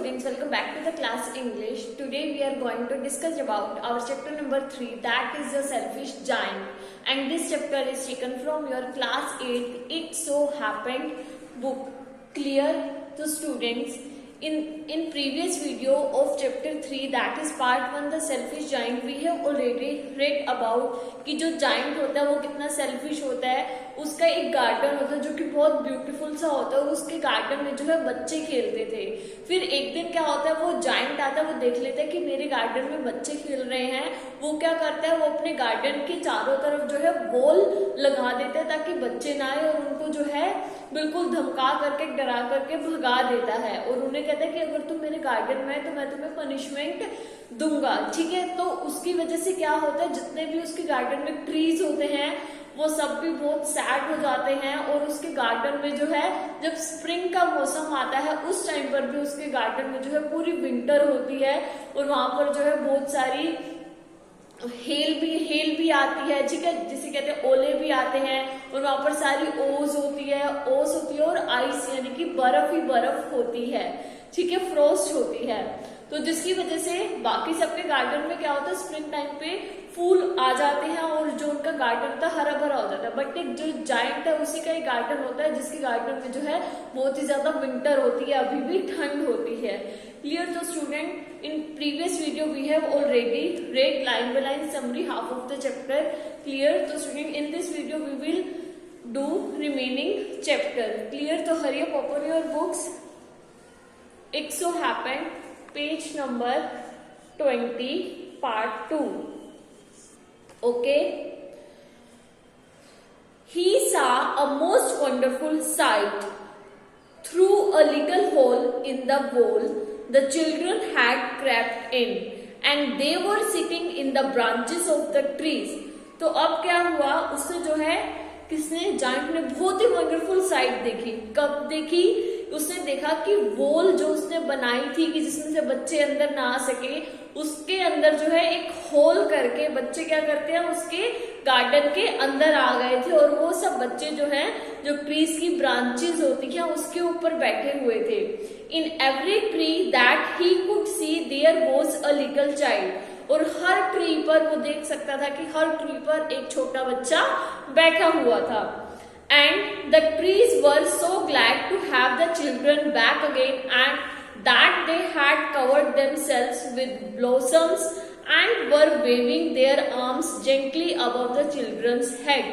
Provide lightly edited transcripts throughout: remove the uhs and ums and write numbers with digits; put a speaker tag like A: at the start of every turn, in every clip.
A: students, welcome back to the class English. Today we are going to discuss about our chapter number 3, that is the selfish giant, and this chapter is taken from your class 8 It So Happened book. Clear to students? In previous video of chapter 3, that is part 1, the selfish giant, we have already read about कि जो giant होता है वो कितना selfish होता है. उसका एक गार्डन होता है जो कि बहुत ब्यूटीफुल सा होता है, उसके गार्डन में जो है बच्चे खेलते थे. फिर एक दिन क्या होता है, वो जायंट आता है, वो देख लेता है कि मेरे गार्डन में बच्चे खेल रहे हैं. वो क्या करता है, वो अपने गार्डन के चारों तरफ जो है वॉल लगा देता है ताकि बच्चे ना आए, और उनको जो है बिल्कुल धमका करके डरा करके भगा देता है. और उन्हें कहता है कि अगर तुम मेरे गार्डन में है तो मैं तुम्हें पनिशमेंट दूंगा. ठीक है, तो उसकी वजह से क्या होता है, जितने भी उसके गार्डन में ट्रीज होते हैं वो सब भी बहुत सैड हो जाते हैं. और उसके गार्डन में जो है जब स्प्रिंग का मौसम आता है उस टाइम पर भी उसके गार्डन में जो है पूरी विंटर होती है, और वहां पर जो है बहुत सारी हेल भी आती है. ठीक है, जिसे कहते हैं ओले भी आते हैं, और वहां पर सारी ओस होती है और आइस यानी कि बर्फ ही बर्फ होती है. ठीक है, फ्रोस्ट होती है. तो जिसकी वजह से बाकी सबके गार्डन में क्या होता है, स्प्रिंग टाइम पे फूल आ जाते हैं और जो उनका गार्डन था हरा भरा हो जाता है. बट एक जो जायंट है उसी का एक गार्डन होता है जिसके गार्डन में जो है बहुत ही ज्यादा विंटर होती है, अभी भी ठंड होती है. क्लियर? तो student, in previous video we have already read line by line summary half of the chapter. Clear? So student, in this video we will do remaining chapter. Clear? So hurry up, open your books. It So Happened, page number 20, part 2. Okay. He saw a most wonderful sight. Through a little hole in the wall, the children had crept in, and they were sitting in the branches of the trees. तो अब क्या हुआ, उससे जो है किसने, giant ने बहुत ही वंडरफुल साइट देखी. कब देखी? उसने देखा कि वॉल जो उसने बनाई थी कि जिसमें से बच्चे अंदर ना आ सके, उसके अंदर जो है एक होल करके बच्चे क्या करते हैं, उसके गार्डन के अंदर आ गए थे. और वो सब बच्चे जो हैं, जो ट्रीज की ब्रांचेस होती हैं उसके ऊपर बैठे हुए थे. In every tree that he could see there was a little child. और हर ट्री पर वो देख सकता था कि हर ट्री पर एक छोटा बच्चा बैठा हुआ था. And the trees were so glad to have the children back again, and that they had covered themselves with blossoms and were waving their arms gently above the children's head.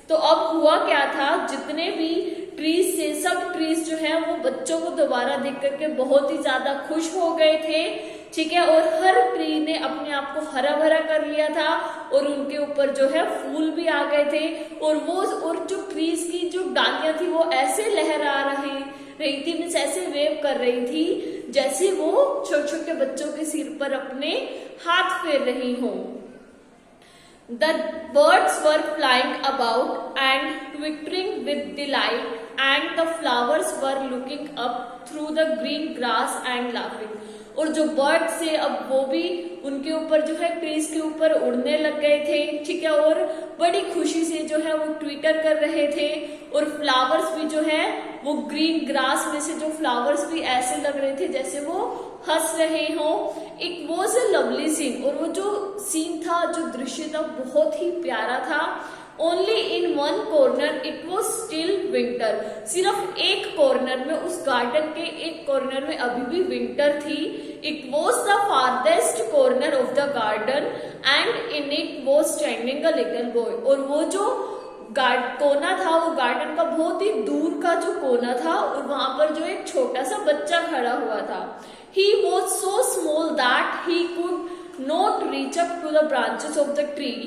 A: तो अब हुआ क्या था, जितने भी ट्रीज से सब trees जो है वो बच्चों को दोबारा देख करके बहुत ही ज्यादा खुश हो गए थे. ठीक है, और हर ट्री ने अपने आप को हरा भरा कर लिया था, और उनके ऊपर जो है फूल भी आ गए थे. और जो ट्रीज की जो डालियां थी वो ऐसे लहरा रही थी, मीन्स ऐसे वेव कर रही थी जैसे वो छोटे छोटे बच्चों के सिर पर अपने हाथ फेर रही हों. The birds were flying about and twittering with delight, and the flowers were looking up through the green grass and laughing. और जो बर्ड से अब वो भी उनके ऊपर जो है ट्रीज के ऊपर उड़ने लग गए थे. ठीक है, और बड़ी खुशी से जो है वो ट्विटर कर रहे थे. और फ्लावर्स भी जो है वो ग्रीन ग्रास में से जो फ्लावर्स भी ऐसे लग रहे थे जैसे वो हंस रहे हो. It was a lovely scene. और वो जो सीन था, जो दृश्य था, बहुत ही प्यारा था. Only in one corner it was still winter. सिर्फ एक कॉर्नर में, उस गार्डन के एक कॉर्नर में अभी भी विंटर थी. It was the farthest corner of the garden, and in it was standing a little boy. और वो जो कोना था, वो गार्डन का बहुत ही दूर का जो कोना था, और वहां पर जो एक छोटा सा बच्चा खड़ा हुआ था. He was so small that he could not reach up to the branches of the tree,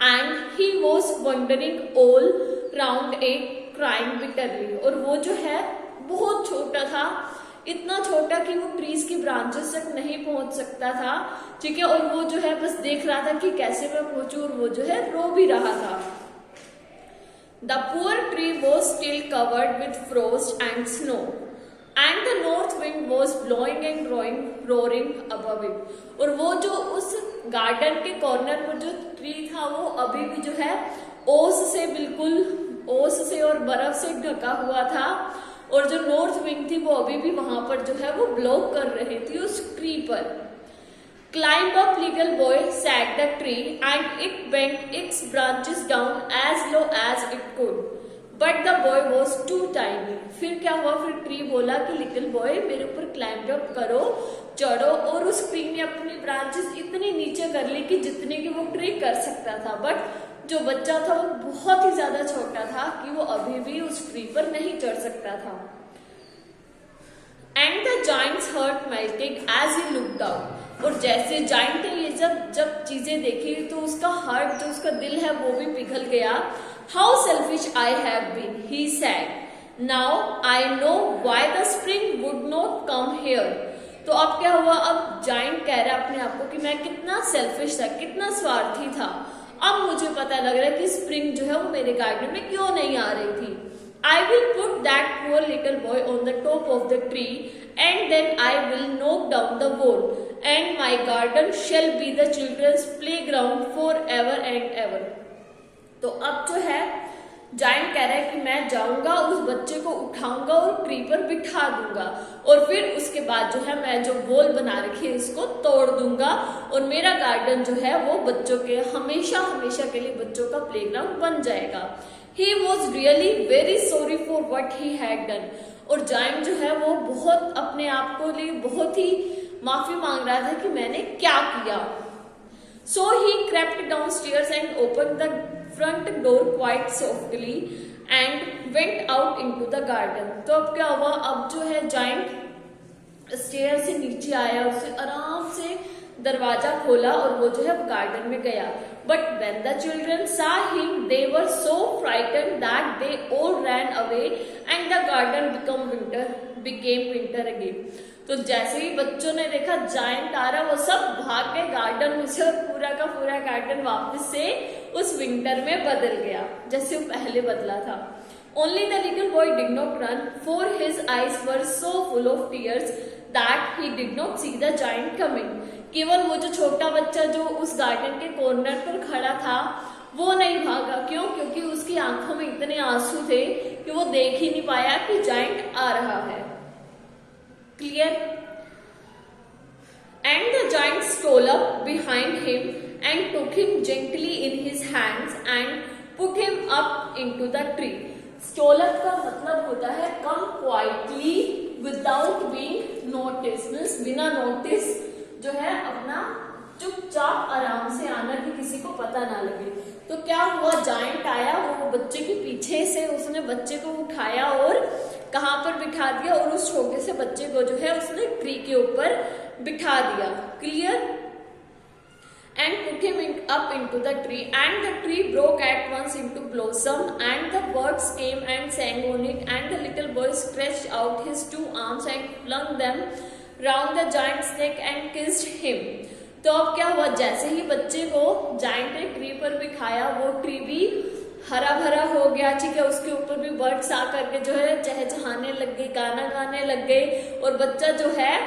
A: and he was wandering all round it, crying bitterly. और वो जो है बहुत छोटा था, इतना छोटा कि वो ट्रीज की ब्रांचेस तक नहीं पहुंच सकता था. ठीक है, और वो जो है बस देख रहा था कि कैसे मैं पहुंचूं, और वो जो है रो भी रहा था. The poor tree was still covered with frost and snow, and the north wind was blowing and roaring above it. और वो जो उस गार्डन के कॉर्नर पर जो ट्री था वो अभी भी जो है ओस से और बर्फ से ढका हुआ था. और जो नॉर्थ विंड थी वो अभी भी वहां पर जो है वो ब्लॉक कर रही थी उस ट्री पर। Climb up, little boy, said the tree, and it bent its branches down as low as it could. But the boy was too tiny. फिर क्या हुआ, फिर ट्री बोला कि लिटिल बॉय मेरे ऊपर क्लाइंब अप करो, चढ़ो, और उस ट्री ने अपनी ब्रांचेस इतनी नीचे कर ली कि जितने की वो ट्री कर सकता था, बट जो बच्चा था वो बहुत ही ज्यादा छोटा था कि वो अभी भी उस ट्री पर नहीं चढ़ सकता था। And the giant's heart melted as he looked out. और जैसे जाइंट ने ये जब चीजें देखी तो उसका हार्ट, जो उसका दिल है, वो भी पिघल गया। How selfish I have been, he said, now I know why the spring would not come here. तो अब क्या हुआ, अब जाइंट कह रहा है अपने आप को कि मैं कितना सेल्फिश था, कितना स्वार्थी था। अब मुझे पता लग रहा है कि स्प्रिंग जो है वो मेरे गार्डन में क्यों नहीं आ रही थी। I will put that poor little boy on the top of the tree, and then I will knock down the wall, and my garden shall be the children's playground forever and ever. तो अब जो है giant कह रहा है कि मैं जाऊंगा, उस बच्चे को उठाऊंगा और ट्री पर बिठा दूंगा, और फिर उसके बाद जो है मैं जो वॉल बना रखी है इसको तोड़ दूंगा, और मेरा गार्डन जो है वो बच्चों के हमेशा हमेशा के लिए बच्चों का प्लेग्राउंड बन जाएगा। He was really very sorry for what he had done. और जाइंट जो है वो बहुत अपने आप को लिए बहुत ही माफी मांग रहा था कि मैंने क्या किया। So he crept downstairs and opened the front door quite softly and went out into the garden. तो अब क्या हुआ, अब जो है जाइंट स्टेयर से नीचे आया, उसे आराम से दरवाजा खोला और वो जो है गार्डन में गया। But when the children saw him, they were so frightened that they all ran away and the garden became winter again. तो जैसे ही बच्चों ने देखा जायंट आ रहा, वो सब भाग गए गार्डन में से, और पूरा का पूरा गार्डन वापस से उस विंटर में बदल गया जैसे वो पहले बदला था। Only the little boy did not run, for his eyes were so full of tears that he did not see the giant coming. केवल वो जो छोटा बच्चा जो उस गार्डन के कॉर्नर पर खड़ा था वो नहीं भागा। क्यों? क्योंकि उसकी आंखों में इतने आंसू थे कि वो देख ही नहीं पाया कि जायंट आ रहा है। Clear? And the giant stole up behind him and took him gently in his hands and put him up into the tree. Stole up का मतलब होता है come quietly without being noticed, means बिना notice जो है अपना चुपचाप आराम से आना कि किसी को पता ना लगे। तो क्या हुआ, जायंट आया, वो बच्चे के पीछे से उसने बच्चे को उठाया और कहाँ पर बिठा दिया, और उस छोटे से बच्चे को जो है उसने ट्री के ऊपर बिठा दिया। Clear? And put him up into the tree, and the tree broke at once into blossom, and the birds came and sang on it, and the little boy stretched out his two arms and flung them round the giant's neck and kissed him. तो अब क्या हुआ, जैसे ही बच्चे को giant ने tree पर बिठाया, वो ट्री भी हरा भरा हो गया। ठीक है, उसके ऊपर भी बर्ड्स आ करके जो है चहचहाने लग गए, गाना गाने लग गए, और बच्चा जो है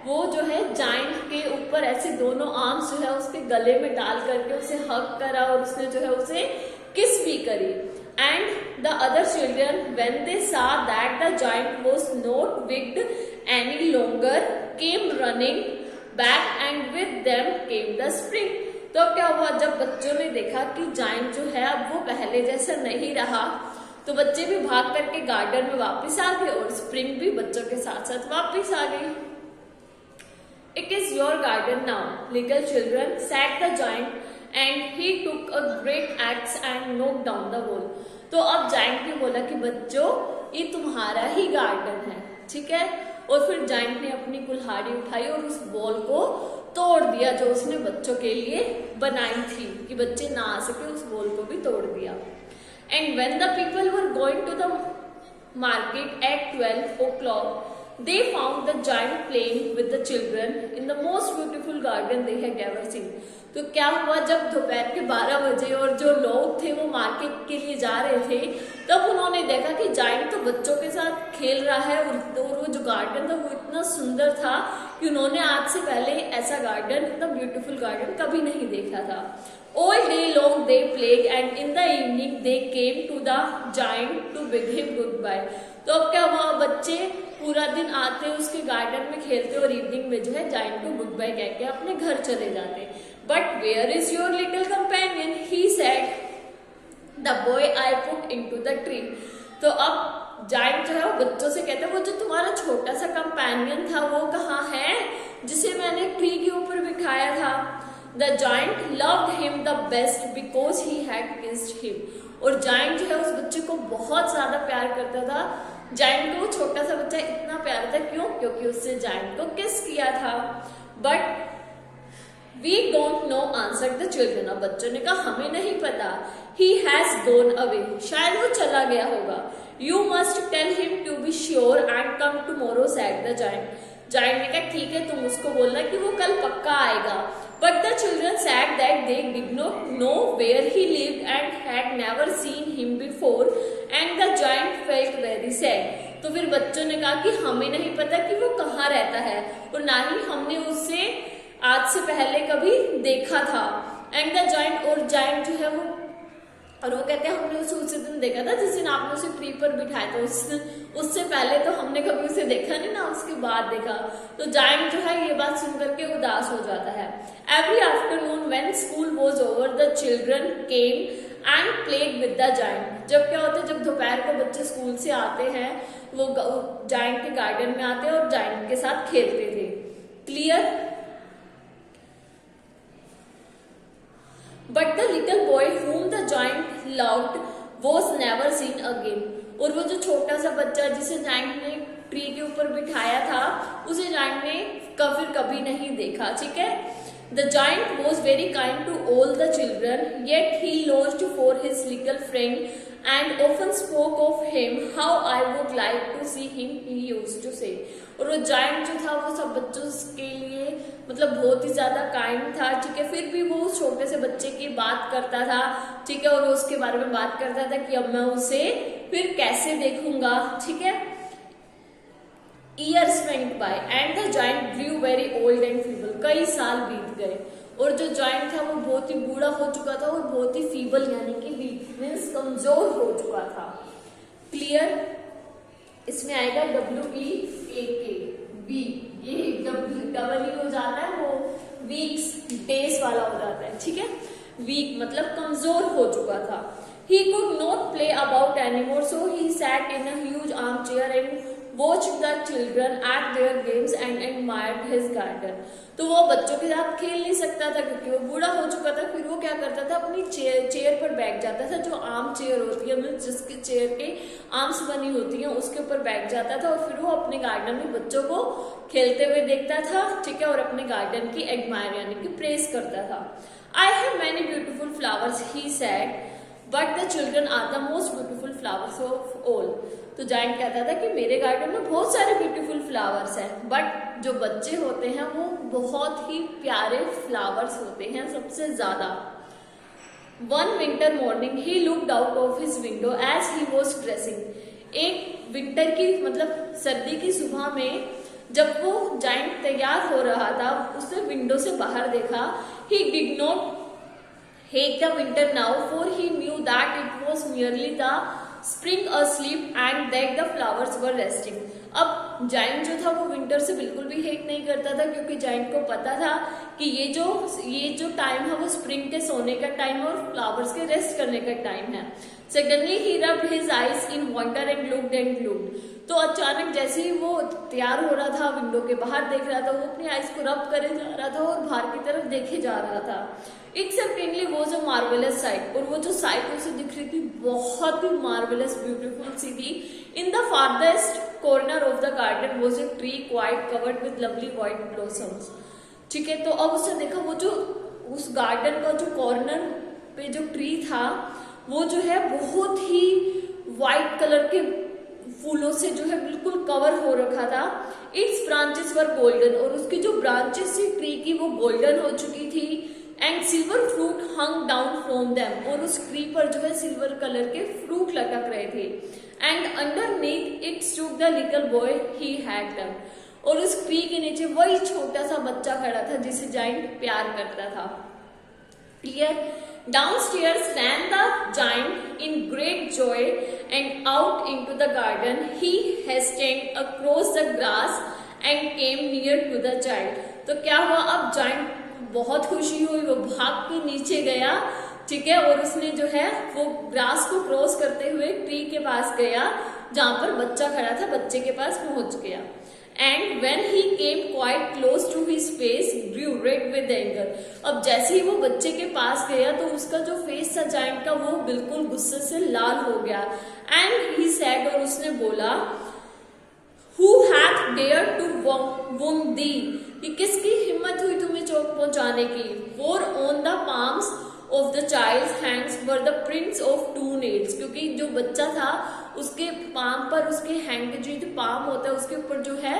A: वो जो है जायंट के ऊपर ऐसे दोनों आर्म्स जो है उसके गले में डाल करके उसे हग करा, और उसने जो है उसे किस भी करी। And the other children, when they saw that the giant was not wicked any longer, came running back, and with them came the spring. तो क्या हुआ, जब बच्चों ने देखा कि जायंट जो है अब वो पहले जैसा नहीं रहा, तो बच्चे भी भाग करके गार्डन में वापस आ गए, और स्प्रिंग भी बच्चों के साथ साथ वापस आ गई। It is your garden now, little children, said the giant, and he took a great axe and knocked down the wall. तो अब जायंट ने बोला कि बच्चों ये तुम्हारा ही गार्डन है, ठीक है। और फिर जायंट ने अपनी कुल्हाड़ी उठाई और उस वॉल को तोड़ दिया जो उसने बच्चों के लिए बनाई थी कि बच्चे ना आ सके, उस वॉल को भी तोड़ दिया। And when the people were going to the market at 12 o'clock, they found the giant playing with the children in the most beautiful garden they had ever seen. तो क्या हुआ, जब दोपहर के 12 बजे और जो लोग थे वो मार्केट के लिए जा रहे थे, तब उन्होंने देखा कि जायंट तो बच्चों के साथ खेल रहा है, और वो जो गार्डन था वो इतना सुंदर था कि उन्होंने आज से पहले ऐसा गार्डन, इतना ब्यूटीफुल गार्डन कभी नहीं देखा था। All day long they played, and in the evening they came to the giant to bid him goodbye. तो अब क्या हुआ, बच्चे पूरा दिन आते, उसके गार्डन में खेलते और इवनिंग में जो है जायंट को गुड बाय कह के अपने घर चले जाते। But where is your little companion, he said, the boy I put into the tree. तो अब जायंट जो है वो बच्चों से कहते हैं, वो जो तुम्हारा छोटा सा कंपेनियन था वो कहाँ है, जिसे मैंने ट्री के ऊपर बिठाया था। The giant loved him the best because he had kissed him. और जायंट जो है उस बच्चे को बहुत ज्यादा प्यार करता था। जायंट को वो छोटा सा बच्चा इतना प्यार था, क्यों? क्योंकि उससे जायंट को किस किया था। But we don't know, answer the children. अब बच्चों ने कहा हमें नहीं पता। ही हैज गोन अवे, शायद वो चला गया होगा। You must tell him to be sure and come tomorrow, said the giant. Giant ने कहा ठीक है, तुम उसको बोलना कि वो कल पक्का आएगा। But the children said that they did not know where he lived and had never seen him before and the giant felt very sad. तो फिर बच्चों ने कहा कि हमें नहीं पता कि वो कहाँ रहता है और ना ही हमने उससे आज से पहले कभी देखा था। एंड द जायंट, और जायंट जो है वो कहते हैं हमने उसे उसी दिन देखा था जिस दिन आपने उसे ट्री पर बिठाया था, उससे पहले तो हमने कभी उसे देखा नहीं ना, उसके बाद देखा। तो जायंट जो है ये बात सुनकर के उदास हो जाता है। Every afternoon when school was over the children came and played with the giant. जब क्या होता है, जब दोपहर को बच्चे स्कूल से आते हैं वो जायंट के गार्डन में आते हैं और जायंट के साथ खेलते थे। Clear? But the little boy whom the giant loved was never seen again। और वो जो छोटा सा बच्चा जिसे जायंट ने ट्री के ऊपर बिठाया था उसे जायंट ने फिर कभी नहीं देखा। ठीक है। The giant was very kind to all the children, yet he longed for his little friend and often spoke of him, how I would like to see him, he used to say। और वो giant जो था वो सब बच्चों के लिए मतलब बहुत ही ज्यादा काइंड था। ठीक है। फिर भी वो उस छोटे से बच्चे की बात करता था। ठीक है। और वो उसके बारे में बात करता था कि अब मैं उसे फिर कैसे देखूंगा। ठीक है। Years went by and the giant grew very old and feeble। कई साल बीत गए और जो जायंट था वो बहुत ही बूढ़ा हो चुका था और बहुत ही फीबल यानी कि वीक मीन्स कमजोर हो चुका था। क्लियर? इसमें आएगा WEAK, वीक। ये डबल ही हो जाता है, वो वीक्स डेज वाला हो जाता है। ठीक है। वीक मतलब कमजोर हो चुका था। He could not play about anymore, so he sat in a huge armchair and watched the children at their games and admired his garden। तो वो बच्चों के साथ खेल नहीं सकता था क्योंकि वो बूढ़ा हो चुका था। फिर वो क्या करता था, अपनी चेयर पर बैठ जाता था, जो आर्म चेयर होती है मतलब जिसके चेयर के आर्म्स बनी होती हैं उसके ऊपर बैठ जाता था और फिर वो अपने गार्डन में बच्चों को खेलते हुए देखता था। ठीक है। और अपने गार्डन की एडमायर यानी कि प्रेज करता था। I have many beautiful flowers, he said, but the children are the most beautiful flowers of all। तो जायंट कहता था कि मेरे गार्डन में बहुत सारे ब्यूटीफुल फ्लावर्स हैं, बट जो बच्चे होते हैं वो बहुत ही प्यारे फ्लावर्स होते हैं सबसे ज्यादा। One winter morning he looked out of his window as he was dressing। एक विंटर की मतलब सर्दी की सुबह में जब वो जायंट तैयार हो रहा था उसने विंडो से बाहर देखा। He did not hate the winter now, for he knew that it was merely the spring asleep and that the flowers were resting। अब जायंट जो था वो विंटर से बिल्कुल भी हेट नहीं करता था क्योंकि जायंट को पता था कि ये जो टाइम है वो स्प्रिंग के सोने का टाइम है और फ्लावर्स के रेस्ट करने का टाइम है। Suddenly he rubbed his eyes in wonder and looked। तो अचानक जैसे ही वो तैयार हो रहा था विंडो के बाहर देख रहा था, वो अपनी आइज को रब करे जा रहा था और बाहर की तरफ देखे जा रहा था। It certainly was a marvelous sight। और वो जो साइट उसे दिख रही थी बहुत ही मार्वेलस ब्यूटीफुल सी थी। In the farthest corner of the garden was a tree quite covered with lovely white blossoms। ठीक है। तो अब उसने देखा वो जो उस गार्डन का जो कॉर्नर पे जो ट्री था वो जो है बहुत ही व्हाइट कलर के फूलों से जो है बिल्कुल कवर हो रखा था। It's branches were golden. और उसकी जो ब्रांचेस थी ट्री की वो गोल्डन हो चुकी थी। And silver fruit hung down from them. और उस ट्री पर जो है सिल्वर कलर के फ्रूट लटक रहे थे। And underneath it stood the little boy he had loved. और उस ट्री के नीचे वही छोटा सा बच्चा खड़ा था जिसे जायंट प्यार करता था। Clear? Downstairs ran the giant in great joy, and out into the garden he hastened across the grass and came near to the child. तो क्या हुआ, अब जाइंट बहुत खुशी हुई, वो भाग के नीचे गया, ठीक है, और उसने जो है वो ग्रास को क्रॉस करते हुए ट्री के पास गया जहां पर बच्चा खड़ा था, बच्चे के पास पहुंच गया. And when he came quite close to his face, grew red with anger. अब जैसे ही वो बच्चे के पास गया तो उसका जो फेस था जाइंट का वो बिल्कुल गुस्से से लाल हो गया. And he said, और उसने बोला, Who hath dared to wound thee? कि किसकी हिम्मत हुई तुम्हें चोट पहुंचाने की? For on the palms of the child's hands were the prints of 2 nails. क्योंकि जो बच्चा था उसके पाम पर, उसके हैंड के जो पाम होता है उसके ऊपर जो है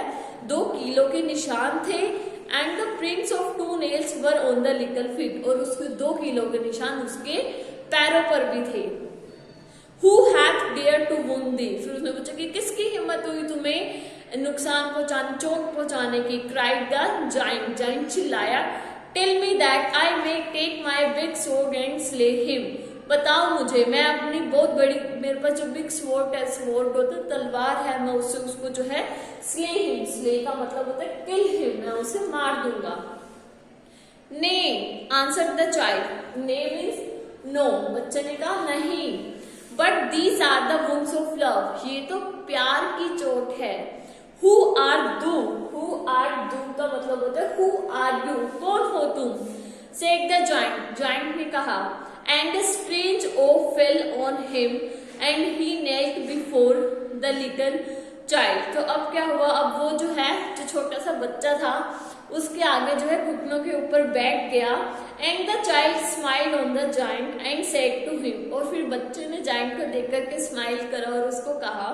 A: 2 कीलों के निशान थे. And the prints of 2 nails were on the little feet, और उसके 2 कीलों के निशान उसके पैरों पर भी थे. Who hath dared to wound thee? फिर उसने पूछा कि किसकी हिम्मत हुई तुम्हें नुकसान पहुंचाने, चोट पहुंचाने की. Cried the giant, जाइंट चिल्लाया, Tell me that I may take my big sword and slay him. बताओ मुझे, मैं अपनी बहुत बड़ी, मेरे पास जो बिग स्वॉर्ड है, स्वॉर्ड होता है तलवार है, मैं उससे उसको जो है स्ले हिम, स्ले का मतलब होता है किल हिम, मैं उसे मार दूंगा. Nay, answered the child. Nay means no, बच्चे ने कहा नहीं. But these are the wounds of love. ये तो प्यार की चोट है. Who are you? Who are you का मतलब होता है who are you? कौन हो तुम? Said the giant. Giant ने कहा. And a strange awe fell on him, and he knelt before the little child. तो अब क्या हुआ, अब वो जो है, जो छोटा सा बच्चा था उसके आगे जो है घुटनों के ऊपर बैठ गया. And the child smiled on the giant and said to him, और फिर बच्चे ने जाइंट को देख करके स्माइल करा और उसको कहा,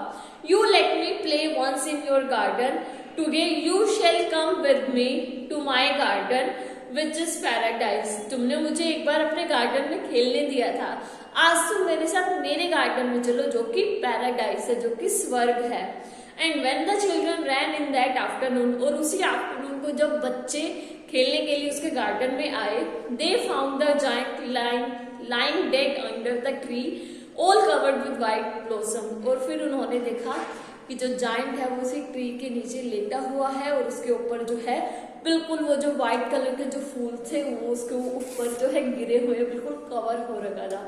A: you let me play once in your garden, today you shall come with me to my garden which is paradise. तुमने मुझे एक बार अपने गार्डन में खेलने दिया था, आज तुम मेरे साथ मेरे गार्डन में चलो जो कि पैराडाइज है, जो कि स्वर्ग है. And when the children ran in that afternoon, और उसी आफ्टरनून को जब बच्चे खेलने के लिए उसके गार्डन में आए, they found the giant lying dead under the tree all covered with white blossom. और फिर उन्होंने देखा कि जो जाइंट है वो उसी ट्री के नीचे लेटा हुआ है और उसके ऊपर जो है बिल्कुल वो जो व्हाइट कलर के जो फूल थे वो उसके ऊपर जो है गिरे हुए बिल्कुल कवर हो रखा था.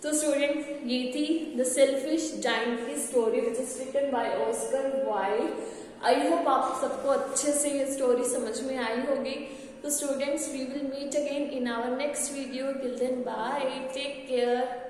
A: तो स्टूडेंट, ये थी द सेल्फिश जाइंट की story which is written by Oscar Wilde. I hope आप सबको अच्छे से ये स्टोरी समझ में आई होगी. तो students, we will meet again in our next video. Till then bye, take care.